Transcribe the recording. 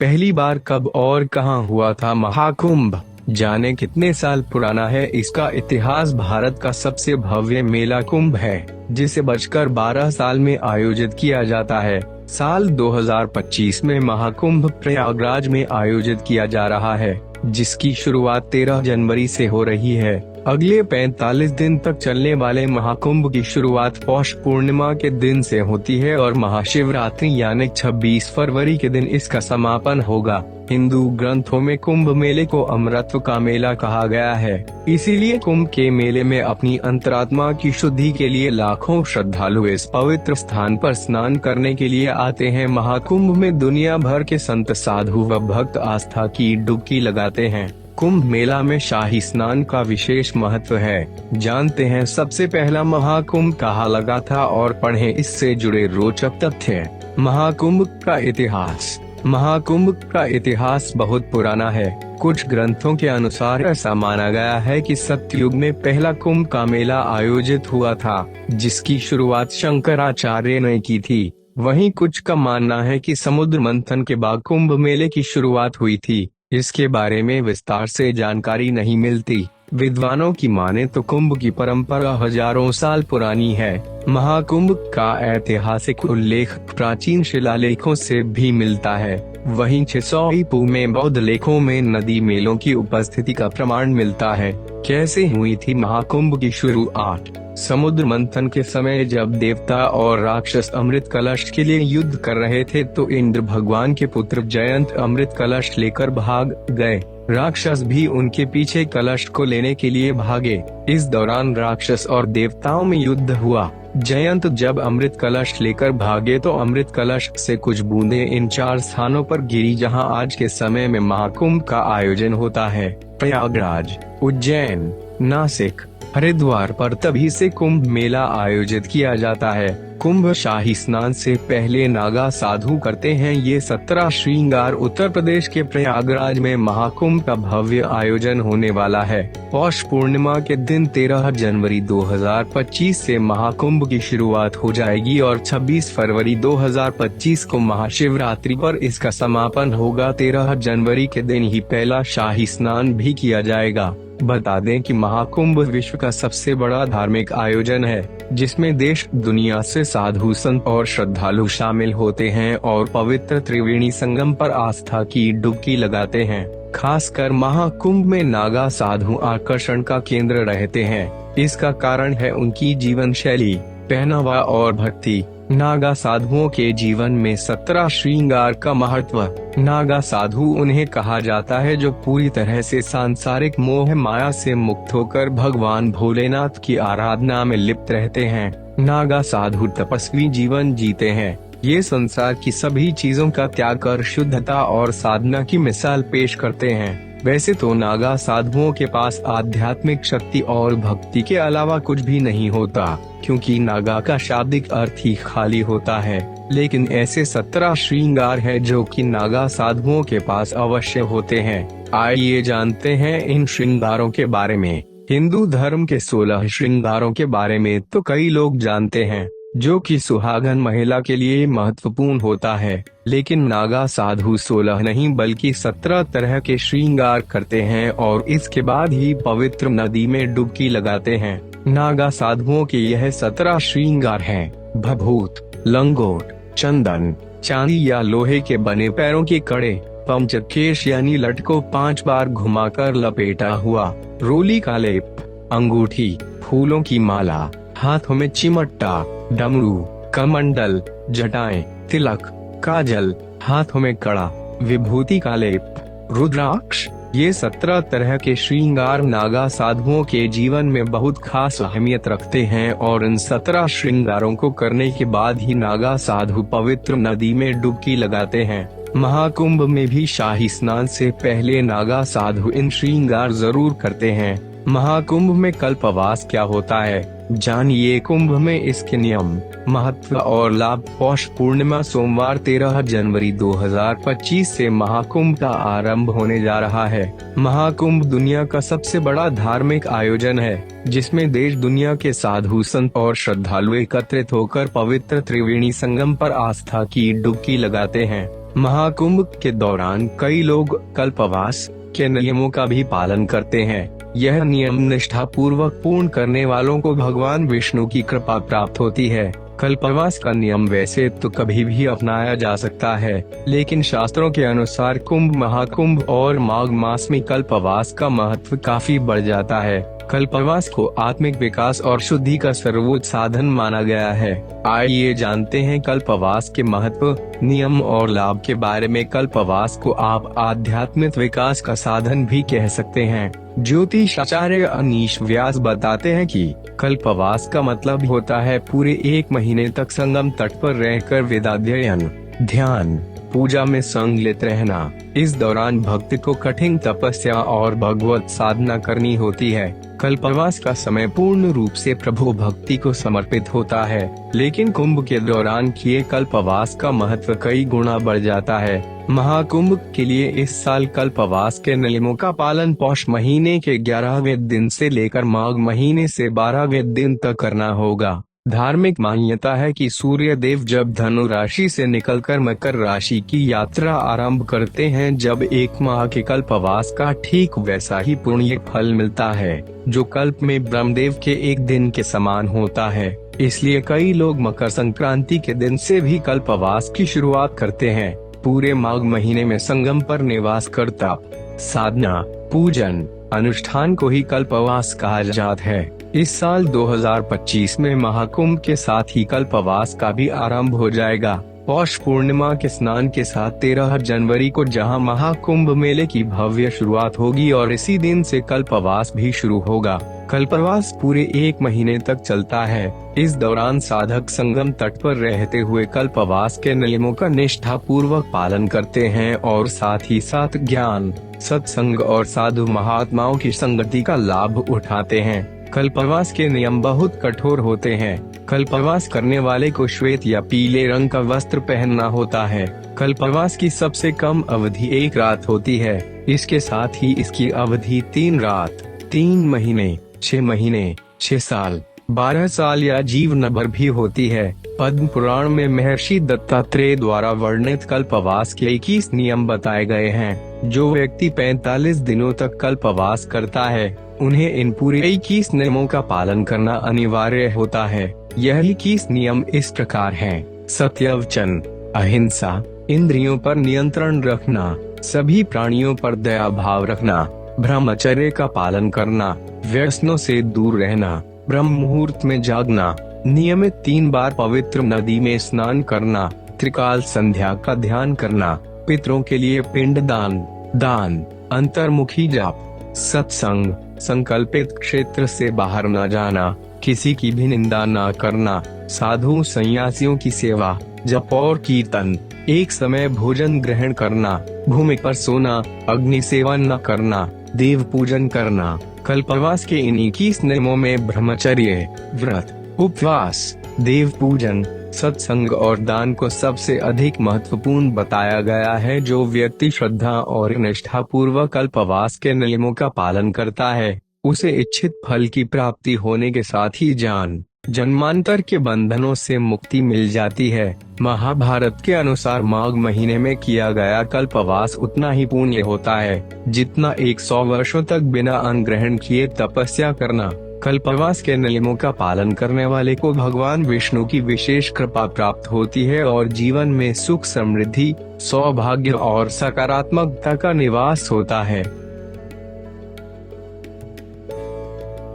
पहली बार कब और कहां हुआ था महाकुंभ? जाने कितने साल पुराना है इसका इतिहास। भारत का सबसे भव्य मेला कुंभ है, जिसे बचकर 12 साल में आयोजित किया जाता है। साल 2025 में महाकुंभ प्रयागराज में आयोजित किया जा रहा है, जिसकी शुरुआत 13 जनवरी से हो रही है। अगले 45 दिन तक चलने वाले महाकुंभ की शुरुआत पौष पूर्णिमा के दिन से होती है और महाशिवरात्रि यानी 26 फरवरी के दिन इसका समापन होगा। हिंदू ग्रंथों में कुंभ मेले को अमरत्व का मेला कहा गया है। इसीलिए कुंभ के मेले में अपनी अंतरात्मा की शुद्धि के लिए लाखों श्रद्धालु इस पवित्र स्थान पर स्नान करने के लिए आते हैं। महाकुंभ में दुनिया भर के संत, साधु व भक्त आस्था की डुबकी लगाते हैं। कुंभ मेला में शाही स्नान का विशेष महत्व है। जानते हैं सबसे पहला महाकुंभ कहाँ लगा था और पढ़ें इससे जुड़े रोचक तथ्य। महाकुंभ का इतिहास। महाकुंभ का इतिहास बहुत पुराना है। कुछ ग्रंथों के अनुसार ऐसा माना गया है कि सतयुग में पहला कुंभ का मेला आयोजित हुआ था, जिसकी शुरुआत शंकराचार्य ने की थी। वहीं कुछ का मानना है कि समुद्र मंथन के बाद कुंभ मेले की शुरुआत हुई थी। इसके बारे में विस्तार से जानकारी नहीं मिलती। विद्वानों की माने तो कुंभ की परंपरा हजारों साल पुरानी है। महाकुंभ का ऐतिहासिक उल्लेख प्राचीन शिलालेखों से भी मिलता है। वहीं 600 ईपू में बौद्ध लेखों में नदी मेलों की उपस्थिति का प्रमाण मिलता है। कैसे हुई थी महाकुंभ की शुरुआत? समुद्र मंथन के समय जब देवता और राक्षस अमृत कलश के लिए युद्ध कर रहे थे, तो इंद्र भगवान के पुत्र जयंत अमृत कलश लेकर भाग गए। राक्षस भी उनके पीछे कलश को लेने के लिए भागे। इस दौरान राक्षस और देवताओं में युद्ध हुआ। जयंत जब अमृत कलश लेकर भागे तो अमृत कलश से कुछ बूंदें इन 4 स्थानों पर गिरी जहां आज के समय में महाकुंभ का आयोजन होता है। प्रयागराज, उज्जैन, नासिक, हरिद्वार पर तभी से कुंभ मेला आयोजित किया जाता है। कुंभ शाही स्नान से पहले नागा साधु करते हैं ये 17 श्रृंगार। उत्तर प्रदेश के प्रयागराज में महाकुंभ का भव्य आयोजन होने वाला है। पौष पूर्णिमा के दिन 13 जनवरी 2025 से महाकुंभ की शुरुआत हो जाएगी और 26 फरवरी 2025 को महाशिवरात्रि पर इसका समापन होगा। 13 जनवरी के दिन ही पहला शाही स्नान भी किया जाएगा। बता दें कि महाकुंभ विश्व का सबसे बड़ा धार्मिक आयोजन है, जिसमें देश दुनिया से साधु, संत और श्रद्धालु शामिल होते हैं और पवित्र त्रिवेणी संगम पर आस्था की डुबकी लगाते हैं। खासकर महाकुंभ में नागा साधु आकर्षण का केंद्र रहते हैं। इसका कारण है उनकी जीवन शैली, पहनावा और भक्ति। नागा साधुओं के जीवन में 17 श्रृंगार का महत्व। नागा साधु उन्हें कहा जाता है जो पूरी तरह से सांसारिक मोह माया से मुक्त होकर भगवान भोलेनाथ की आराधना में लिप्त रहते हैं। नागा साधु तपस्वी जीवन जीते हैं। ये संसार की सभी चीजों का त्याग कर शुद्धता और साधना की मिसाल पेश करते हैं। वैसे तो नागा साधुओं के पास आध्यात्मिक शक्ति और भक्ति के अलावा कुछ भी नहीं होता, क्योंकि नागा का शाब्दिक अर्थ ही खाली होता है। लेकिन ऐसे 17 श्रृंगार है जो कि नागा साधुओं के पास अवश्य होते हैं। आइए जानते हैं इन श्रृंगारों के बारे में। हिंदू धर्म के 16 श्रृंगारों के बारे में तो कई लोग जानते हैं, जो कि सुहागन महिला के लिए महत्वपूर्ण होता है। लेकिन नागा साधु 16 नहीं बल्कि 17 तरह के श्रृंगार करते हैं और इसके बाद ही पवित्र नदी में डुबकी लगाते हैं। नागा साधुओं के यह 17 श्रृंगार हैं: भभूत, लंगोट, चंदन, चांदी या लोहे के बने पैरों के कड़े, पंचकेश यानी लट को 5 बार घुमाकर लपेटा हुआ, रोली का लेप, अंगूठी, फूलों की माला, हाथों में चिमटा, डमरू, कमंडल, जटाएं, तिलक, काजल, हाथों में कड़ा, विभूति का लेप, रुद्राक्ष। ये 17 तरह के श्रृंगार नागा साधुओं के जीवन में बहुत खास अहमियत रखते हैं और इन 17 श्रृंगारों को करने के बाद ही नागा साधु पवित्र नदी में डुबकी लगाते हैं। महाकुंभ में भी शाही स्नान से पहले नागा साधु इन श्रृंगार जरूर करते हैं। महाकुंभ में कल्पवास क्या होता है, जानिए। कुंभ में इसके नियम, महत्व और लाभ। पौष पूर्णिमा सोमवार 13 जनवरी 2025 से महाकुंभ का आरंभ होने जा रहा है। महाकुंभ दुनिया का सबसे बड़ा धार्मिक आयोजन है, जिसमें देश दुनिया के साधु, संत और श्रद्धालु एकत्रित होकर पवित्र त्रिवेणी संगम पर आस्था की डुबकी लगाते हैं। महाकुंभ के दौरान कई लोग कल्पवास के नियमों का भी पालन करते हैं। यह नियम निष्ठा पूर्वक पूर्ण करने वालों को भगवान विष्णु की कृपा प्राप्त होती है। कल्पवास का नियम वैसे तो कभी भी अपनाया जा सकता है, लेकिन शास्त्रों के अनुसार कुंभ, महाकुंभ और माघ मास में कल्पवास का महत्व काफी बढ़ जाता है। कल्पवास को आत्मिक विकास और शुद्धि का सर्वोच्च साधन माना गया है। आइए जानते हैं कल्पवास के महत्व, नियम और लाभ के बारे में। कल्पवास को आप आध्यात्मिक विकास का साधन भी कह सकते हैं। ज्योतिष आचार्य अनीश व्यास बताते हैं कि कल्पवास का मतलब होता है पूरे 1 महीने तक संगम तट पर रहकर वेदाध्ययन, ध्यान, पूजा में संलग्न रहना। इस दौरान भक्त को कठिन तपस्या और भगवत साधना करनी होती है। कल्पवास का समय पूर्ण रूप से प्रभु भक्ति को समर्पित होता है, लेकिन कुंभ के दौरान किए कल्पवास का महत्व कई गुना बढ़ जाता है। महाकुंभ के लिए इस साल कल्पवास के नियमों का पालन पौष महीने के 11वें दिन से लेकर माघ महीने से 12वें दिन तक करना होगा। धार्मिक मान्यता है कि सूर्य देव जब धनु राशि से निकलकर मकर राशि की यात्रा आरंभ करते हैं, जब 1 माह के कल्पवास का ठीक वैसा ही पुण्य फल मिलता है, जो कल्प में ब्रह्मदेव के 1 दिन के समान होता है। इसलिए कई लोग मकर संक्रांति के दिन से भी कल्पवास की शुरुआत करते हैं। पूरे माघ महीने में संगम पर निवास कर तप, साधना, पूजन, अनुष्ठान को ही कल्पवास कहा जाता है। इस साल 2025 में महाकुंभ के साथ ही कल्पवास का भी आरंभ हो जाएगा। पौष पूर्णिमा के स्नान के साथ 13 जनवरी को जहां महाकुंभ मेले की भव्य शुरुआत होगी और इसी दिन से कल्पवास भी शुरू होगा। कल्पवास पूरे 1 महीने तक चलता है। इस दौरान साधक संगम तट पर रहते हुए कल्पवास के नियमों का निष्ठा पूर्वक पालन करते हैं और साथ ही साथ ज्ञान, सत्संग और साधु महात्माओं की संगति का लाभ उठाते हैं। कल्पवास के नियम बहुत कठोर होते हैं। कल्पवास करने वाले को श्वेत या पीले रंग का वस्त्र पहनना होता है। कल्पवास की सबसे कम अवधि 1 रात होती है। इसके साथ ही इसकी अवधि 3 रात, 3 महीने, 6 महीने, 6 साल, 12 साल या जीवन भर भी होती है। पद्म पुराण में महर्षि दत्तात्रेय द्वारा वर्णित कल्पवास के 21 नियम बताए गए हैं। जो व्यक्ति 45 दिनों तक कल्पवास करता है, उन्हें इन पूरे 21 नियमों का पालन करना अनिवार्य होता है। यह 21 नियम इस प्रकार हैं: सत्यवचन, अहिंसा, इंद्रियों पर नियंत्रण रखना, सभी प्राणियों पर दया भाव रखना, ब्रह्मचर्य का पालन करना, व्यसनों से दूर रहना, ब्रह्म मुहूर्त में जागना, नियमित 3 बार पवित्र नदी में स्नान करना, त्रिकाल संध्या का ध्यान करना, पितरों के लिए पिंडदान, दान, अंतर्मुखी जाप, सत्संग, संकल्पित क्षेत्र से बाहर न जाना, किसी की भी निंदा न करना, साधु संन्यासियों की सेवा, जप और कीर्तन, एक समय भोजन ग्रहण करना, भूमि पर सोना, अग्नि सेवन न करना, देव पूजन करना। कल्पवास के इन 21 नियमों में ब्रह्मचर्य, व्रत, उपवास, देव पूजन, सत्संग और दान को सबसे अधिक महत्वपूर्ण बताया गया है। जो व्यक्ति श्रद्धा और निष्ठा पूर्वक कल्पवास के नियमों का पालन करता है, उसे इच्छित फल की प्राप्ति होने के साथ ही जन्मांतर के बंधनों से मुक्ति मिल जाती है। महाभारत के अनुसार माघ महीने में किया गया कल्पवास उतना ही पुण्य होता है जितना 100 वर्षों तक बिना अन्न ग्रहण किए तपस्या करना। कल्पवास के नियमों का पालन करने वाले को भगवान विष्णु की विशेष कृपा प्राप्त होती है और जीवन में सुख, समृद्धि, सौभाग्य और सकारात्मकता का निवास होता है।